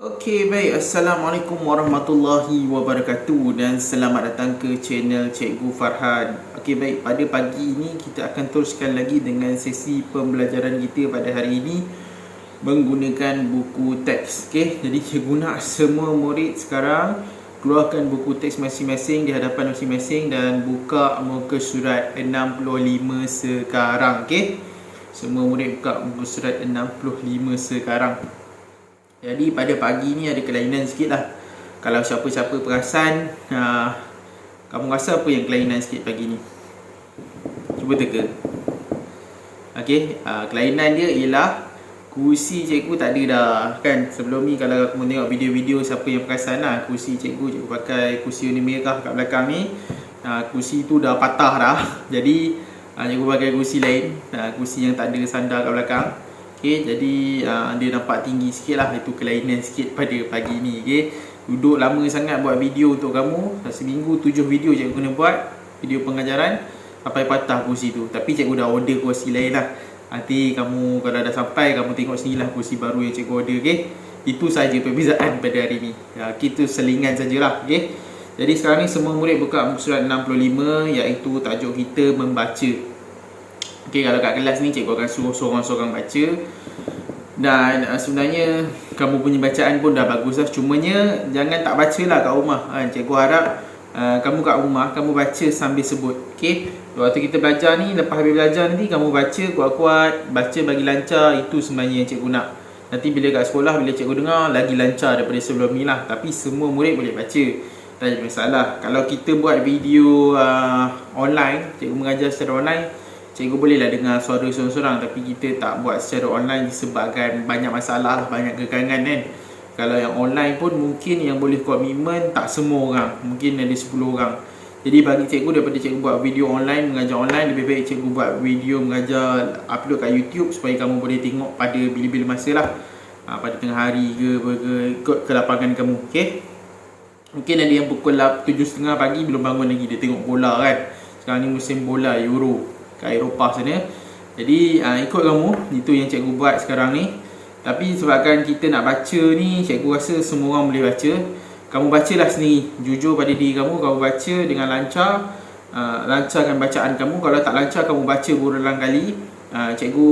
Okey, baik. Assalamualaikum warahmatullahi wabarakatuh dan selamat datang ke channel Cikgu Farhan. Okey, baik. Pada pagi ini kita akan teruskan lagi dengan sesi pembelajaran kita pada hari ini menggunakan buku teks. Okey, jadi cikgu nak semua murid sekarang keluarkan buku teks masing-masing di hadapan masing-masing dan buka muka surat 65 sekarang. Okey, semua murid buka muka surat 65 sekarang. Jadi pada pagi ni ada kelainan sikit lah. Kalau siapa-siapa perasan, kamu rasa apa yang kelainan sikit pagi ni? Cuba teka. Okey, kelainan dia ialah kursi cikgu tak ada dah. Kan sebelum ni kalau kamu tengok video-video siapa yang perasan lah, kursi cikgu pakai kursi warna merah kat belakang ni. Kursi tu dah patah dah. Jadi cikgu pakai kursi lain, kursi yang tak ada sandar kat belakang. Okay, jadi dia nampak tinggi sikit lah. Itu kelainan sikit pada pagi ni. Okay, duduk lama sangat buat video untuk kamu. Seminggu 7 video cikgu kena buat, video pengajaran, sampai patah kursi tu. Tapi cikgu dah order kursi lain lah. Nanti kamu kalau dah sampai, kamu tengok sini lah kursi baru yang cikgu order. Okay, itu saja perbezaan pada hari ni. Kita selingan sajalah. Okay, jadi sekarang ni semua murid buka muka surat 65, iaitu tajuk kita membaca. Okey, kalau kat kelas ni cikgu akan suruh sorang-sorang baca. Dan sebenarnya kamu punya bacaan pun dah bagus lah. Cumanya jangan tak baca lah kat rumah. Cikgu harap kamu kat rumah kamu baca sambil sebut. Okey, waktu kita belajar ni, lepas habis belajar nanti kamu baca kuat-kuat, baca bagi lancar. Itu sebenarnya yang cikgu nak. Nanti bila kat sekolah, bila cikgu dengar, lagi lancar daripada sebelum ni lah. Tapi semua murid boleh baca, tak ada masalah. Kalau kita buat video online, cikgu mengajar secara online, cikgu bolehlah dengar suara seorang-seorang. Tapi kita tak buat secara online disebabkan banyak masalah, banyak kekangan kan. Kalau yang online pun mungkin yang boleh komitmen tak semua orang, mungkin ada 10 orang. Jadi bagi cikgu, daripada cikgu buat video online, mengajar online, lebih baik cikgu buat video mengajar, upload kat YouTube supaya kamu boleh tengok pada bila-bila masa lah. Pada tengah hari ke ikut kelapangan kamu. Okay, mungkin ada yang pukul 7.30 pagi belum bangun lagi, dia tengok bola kan. Sekarang ni musim bola Euro kat Eropah sana. Jadi ikut kamu, itu yang cikgu buat sekarang ni. Tapi sebabkan kita nak baca ni, cikgu rasa semua orang boleh baca. Kamu bacalah sendiri, jujur pada diri kamu, kamu baca dengan lancar. Lancarkan bacaan kamu. Kalau tak lancar, kamu baca berulang kali. Cikgu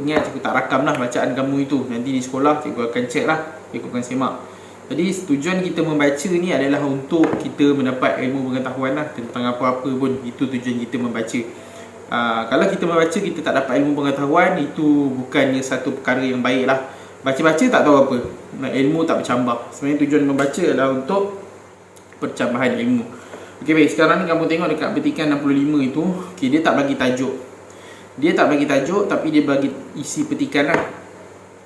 ingat, cikgu tak rakam lah bacaan kamu itu. Nanti di sekolah cikgu akan cek lah, cikgu akan semak. Jadi tujuan kita membaca ni adalah untuk kita mendapat ilmu pengetahuan lah tentang apa-apa pun. Itu tujuan kita membaca. Kalau kita membaca kita tak dapat ilmu pengetahuan, itu bukannya satu perkara yang baik lah. Baca-baca tak tahu apa, ilmu tak bercambah. Sebenarnya tujuan membaca adalah untuk percambahan ilmu. Okey, baik, sekarang ni kamu tengok dekat petikan 65 itu, okay, dia tak bagi tajuk. Dia tak bagi tajuk, tapi dia bagi isi petikan lah.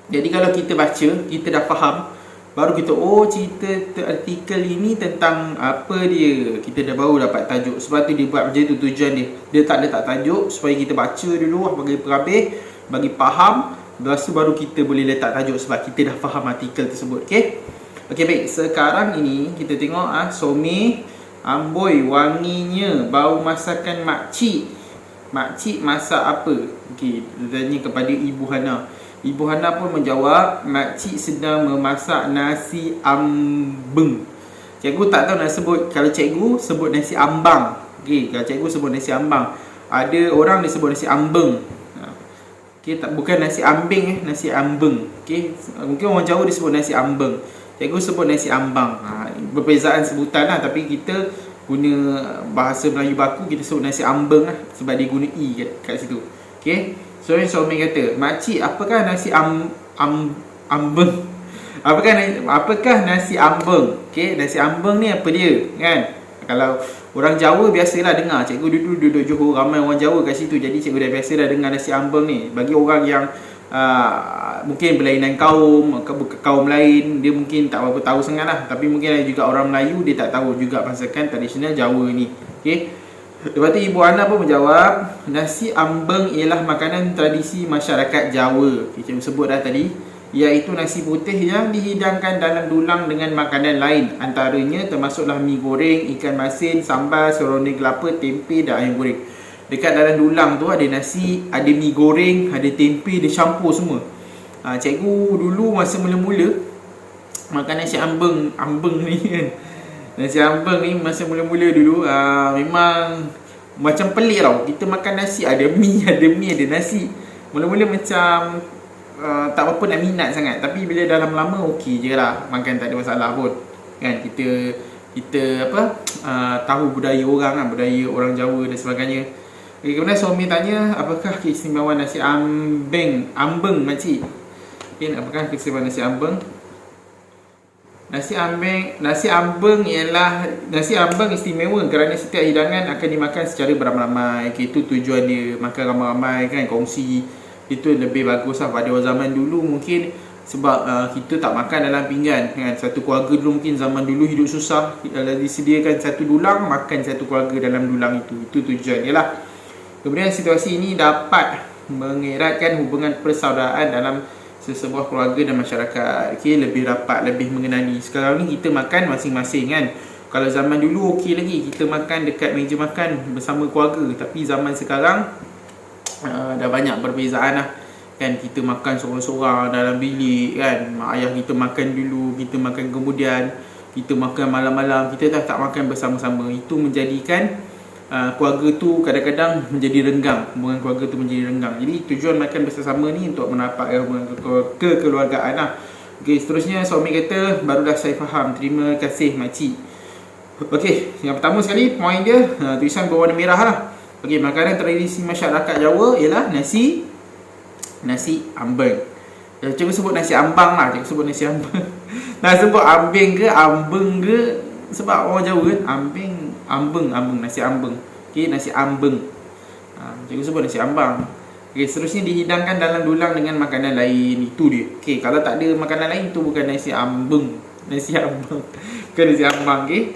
Jadi kalau kita baca, kita dah faham, baru kita, cerita artikel ini tentang apa dia, kita dah baru dapat tajuk. Sebab tu dia buat macam tu, tujuan dia. Dia tak letak tajuk supaya kita baca dulu bagi perhabis, bagi faham. Lepas tu baru kita boleh letak tajuk sebab kita dah faham artikel tersebut. Okey, baik, sekarang ini kita tengok Some amboi wanginya bau masakan makcik. Makcik masak apa? Okey, tanya kepada Ibu Hana. Ibu Hana pun menjawab, makcik sedang memasak nasi ambeng. Cikgu tak tahu nak sebut. Kalau cikgu sebut nasi ambang. Okey, kalau cikgu sebut nasi ambang. Ada orang dia sebut nasi ambeng. Okey, tak, bukan nasi ambing, nasi ambeng. Okey, mungkin orang Jawa dia sebut nasi ambeng. Cikgu sebut nasi ambang. Perbezaan sebutan lah, tapi kita guna bahasa Melayu baku, kita sebut nasi ambeng lah sebab dia guna i kat situ. Okey. So Some kata, makcik, apakah nasi ambeng? Apakah nasi ambeng? Okey, nasi ambeng ni apa dia? Kan? Kalau orang Jawa biasalah dengar. Cikgu duduk Johor, ramai orang Jawa kat situ. Jadi cikgu dah biasa dah dengar nasi ambeng ni. Bagi orang yang mungkin berlainan kaum lain, dia mungkin tak berapa tahu sangat lah. Tapi mungkin ada juga orang Melayu, dia tak tahu juga masakan tradisional Jawa ni. Okey. Lepas tu Ibu Hana pun menjawab, nasi ambeng ialah makanan tradisi masyarakat Jawa. Cikgu sebut dah tadi, iaitu nasi putih yang dihidangkan dalam dulang dengan makanan lain. Antaranya termasuklah mi goreng, ikan masin, sambal, serunding kelapa, tempe dan ayam goreng. Dekat dalam dulang tu ada nasi, ada mi goreng, ada tempe, dia campur semua. Cikgu dulu masa mula-mula makan nasi ambeng ni kan. Nasi ambeng ni masa mula-mula dulu memang macam pelik tau. Kita makan nasi ada mi ada nasi. Mula-mula macam tak apa nak minat sangat, tapi bila dah lama-lama okey je lah, makan tak ada masalah pun kan. Kita tahu budaya orang kan, budaya orang Jawa dan sebagainya. Okay, kemudian suami tanya apakah keistimewaan nasi ambeng makcik. Okay, apakah keistimewaan nasi ambeng? Nasi ambeng ialah nasi ambeng istimewa kerana setiap hidangan akan dimakan secara beramai-ramai. Okay, itu tujuan dia, makan ramai-ramai kan, kongsi. Itu lebih bagus lah. Pada zaman dulu mungkin sebab kita tak makan dalam pinggan kan. Satu keluarga dulu mungkin zaman dulu hidup susah, disediakan satu dulang, makan satu keluarga dalam dulang itu tujuan dia lah. Kemudian situasi ini dapat mengeratkan hubungan persaudaraan dalam sesebuah keluarga dan masyarakat. Okay, lebih rapat, lebih mengenali. Sekarang ni kita makan masing-masing kan. Kalau zaman dulu okey lagi, kita makan dekat meja makan bersama keluarga. Tapi zaman sekarang dah banyak perbezaan lah kan. Kita makan seorang-seorang dalam bilik kan. Mak ayah kita makan dulu, kita makan kemudian, kita makan malam-malam, kita tak makan bersama-sama. Itu menjadikan keluarga tu kadang-kadang menjadi renggang, hubungan keluarga tu menjadi renggang. Jadi tujuan makan bersama ni untuk menapakkan hubungan kekeluargaan lah. Okay, seterusnya suami kata, barulah saya faham, terima kasih makcik. Okay, yang pertama sekali poin dia tulisan berwarna merah lah. Okay, makanan tradisi masyarakat Jawa ialah nasi ambeng. Cikgu sebut nasi ambang lah, cikgu sebut nasi ambang. Nak sebut ambeng ke ambeng ke, sebab orang Jawa kan ambeng, nasi ambeng. Okay, nasi ambeng. Cikgu sebut nasi ambang. Okay, seterusnya dihidangkan dalam dulang dengan makanan lain. Itu dia. Okay, kalau tak ada makanan lain, itu bukan nasi ambeng. Nasi ambang. Bukan nasi ambang. Okay.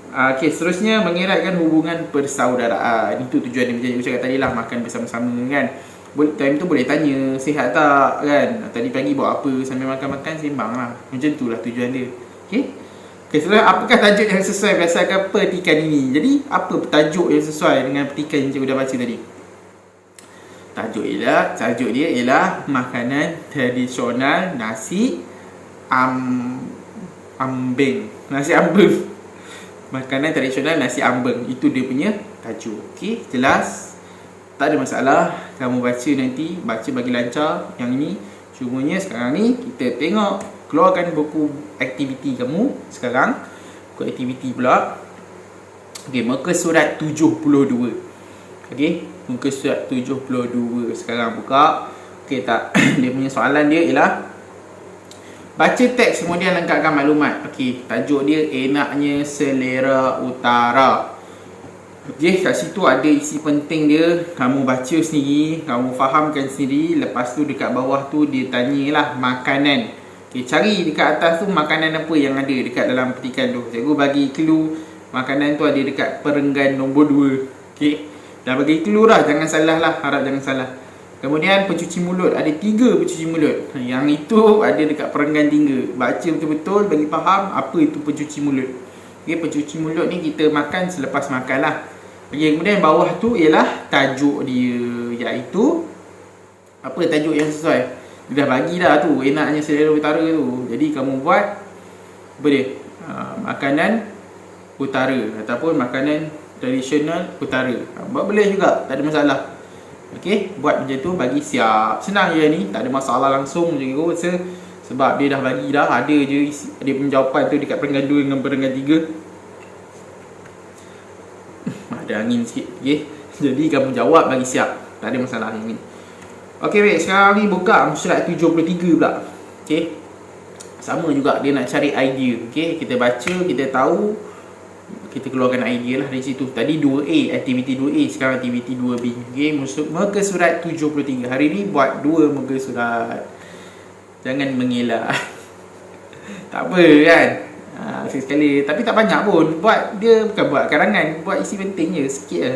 Okay, seterusnya mengeratkan hubungan persaudaraan. Itu tujuan dia. Macam cikgu cakap tadi lah, makan bersama-sama kan. Time tu boleh tanya, sihat tak kan. Tadi pagi buat apa, sambil makan-makan sembang lah. Macam tu lah tujuan dia. Okay. Okay, setelah apakah tajuk yang sesuai berdasarkan petikan ini? Jadi, apa tajuk yang sesuai dengan petikan yang cikgu dah baca tadi? Tajuk dia ialah makanan tradisional nasi ambeng. Nasi ambeng. Makanan tradisional nasi ambeng. Itu dia punya tajuk. Okey, jelas? Tak ada masalah. Kamu baca nanti, baca bagi lancar. Yang ini, cumanya sekarang ni kita tengok. Keluarkan buku aktiviti kamu sekarang. Buku aktiviti pula. Okey, muka surat 72. Okey, muka surat 72 sekarang buka. Okey, tak. Dia punya soalan dia ialah baca teks kemudian lengkapkan maklumat. Okey, tajuk dia enaknya selera utara. Okey, kat situ ada isi penting dia. Kamu baca sendiri, kamu fahamkan sendiri. Lepas tu dekat bawah tu dia tanyalah makanan. Okay, cari dekat atas tu makanan apa yang ada dekat dalam petikan tu. Cikgu bagi clue makanan tu ada dekat perenggan nombor 2. Okay, dah bagi clue lah, jangan salah lah, harap jangan salah. Kemudian pencuci mulut, ada 3 pencuci mulut. Yang itu ada dekat perenggan 3. Baca betul-betul bagi faham apa itu pencuci mulut. Okay, pencuci mulut ni kita makan selepas makan lah. Okay, kemudian bawah tu ialah tajuk dia, iaitu apa tajuk yang sesuai. Dia dah bagi dah tu, enaknya selera utara tu. Jadi kamu buat apa dia? Makanan utara ataupun makanan tradisional utara. Buat boleh juga, tak ada masalah. Okey, buat macam tu, bagi siap. Senang je ni, tak ada masalah langsung je kot. Sebab dia dah bagi dah, ada je dia penjawapan tu dekat perenggan 2 dengan perenggan 3. Ada angin sikit, okey. Jadi kamu jawab, bagi siap. Tak ada masalah ni. Okey, baik. Sekarang ni buka surat 73 pula. Okey. Sama juga, dia nak cari idea. Okey, kita baca, kita tahu, kita keluarkan idea lah dari situ. Tadi 2A, aktiviti 2A, sekarang aktiviti 2B. Okey, muka surat 73. Hari ni buat 2 muka surat. Jangan mengelak. Tak apa kan? Sekali-sekali. Tapi tak banyak pun. Buat dia bukan buat karangan, buat isi penting je, sikit je.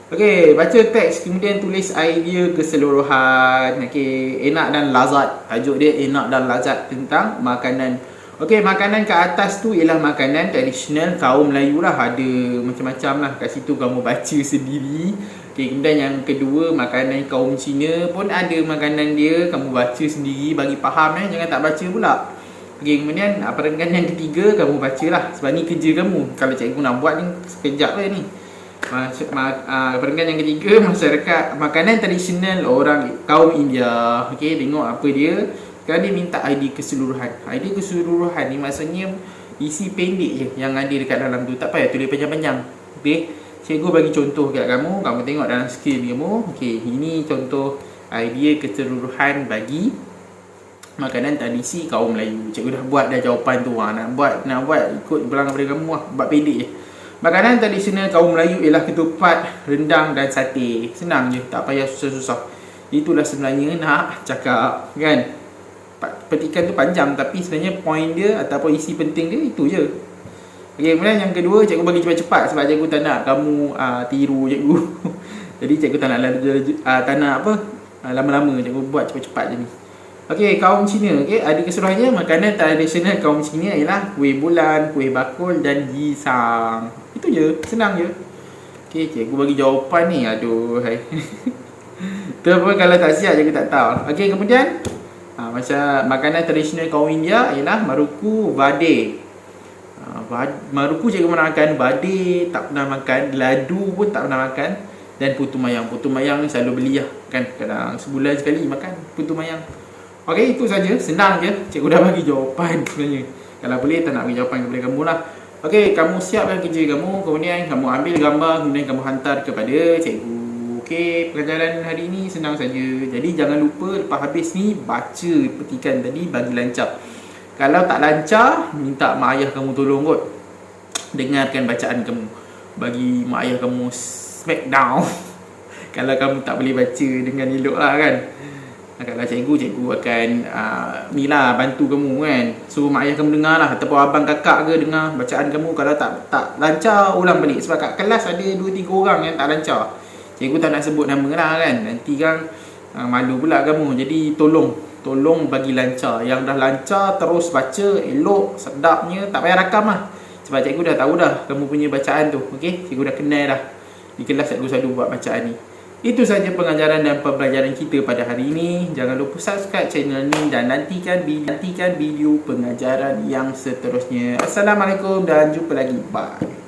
Okey, baca teks kemudian tulis idea keseluruhan. Okey, enak dan lazat. Tajuk dia enak dan lazat tentang makanan. Okey, makanan kat atas tu ialah makanan tradisional kaum Melayu lah. Ada macam-macam lah kat situ, kamu baca sendiri. Okey, kemudian yang kedua makanan kaum Cina pun ada makanan dia, kamu baca sendiri bagi faham jangan tak baca pula. Okey, kemudian perenggan yang ketiga kamu bacalah. Sebab ni kerja kamu. Kalau cikgu nak buat ni sekejap je ni. Perenggan yang ketiga, masyarakat makanan tradisional orang kaum India. Okey, tengok apa dia. Sekarang dia minta idea keseluruhan. Idea keseluruhan ni maksudnya isi pendek je yang ada dekat dalam tu. Tak payah tulis panjang-panjang. Okey, cikgu bagi contoh kat kamu. Kamu tengok dalam skrin kamu. Okey, ini contoh idea keseluruhan bagi makanan tradisi kaum Melayu. Cikgu dah buat dah jawapan tu. Nak buat ikut belakang daripada kamu lah. Buat pendek je. Makanan tradisional kaum Melayu ialah ketupat, rendang dan sate. Senang je, tak payah susah-susah. Itulah sebenarnya nak cakap, kan? Petikan tu panjang, tapi sebenarnya point dia ataupun isi penting dia itu je. Okey, kemudian yang kedua, cikgu bagi cepat-cepat sebab cikgu tak nak kamu tiru cikgu. Jadi cikgu tak nak lama-lama, cikgu buat cepat-cepat je ni. Okey, kaum Cina. Okey, ada keseluruhannya makanan tradisional kaum Cina ialah kuih bulan, kuih bakul dan gisang. Itu je, senang je. Okey, cikgu bagi jawapan ni. Aduh, hai. Tu pun kalau tak siap cikgu tak tahu. Okey, kemudian macam makanan tradisional kaum India ialah maruku vade. Maruku cikgu pernah makan, vade tak pernah makan, ladu pun tak pernah makan, dan putu mayang. Putu mayang ni selalu beli lah, kan? Kadang sebulan sekali makan putu mayang. Okey, itu saja. Senang je. Cikgu dah bagi jawapan sebenarnya. Kalau boleh, tak nak bagi jawapan kepada kamu lah. Okey, kamu siapkan kerja kamu. Kemudian kamu ambil gambar. Kemudian kamu hantar kepada cikgu. Okey, pelajaran hari ini senang saja. Jadi jangan lupa lepas habis ni baca petikan tadi bagi lancar. Kalau tak lancar, minta mak ayah kamu tolong kot. Dengarkan bacaan kamu. Bagi mak ayah kamu smackdown. Kalau kamu tak boleh baca dengan elok lah, kan? Kalau cikgu akan ni lah, bantu kamu, kan. Suruh mak ayah kamu dengar lah, ataupun abang kakak ke dengar bacaan kamu. Kalau tak lancar, ulang balik. Sebab kat kelas ada 2-3 orang yang tak lancar. Cikgu tak nak sebut nama lah, kan. Nanti kan malu pula kamu. Jadi tolong bagi lancar. Yang dah lancar terus baca elok, sedapnya. Tak payah rakam lah. Sebab cikgu dah tahu dah kamu punya bacaan tu. Okey, cikgu dah kenal dah. Di kelas cikgu selalu buat bacaan ni. Itu saja pengajaran dan pembelajaran kita pada hari ini. Jangan lupa subscribe channel ni dan nantikan video pengajaran yang seterusnya. Assalamualaikum dan jumpa lagi. Bye.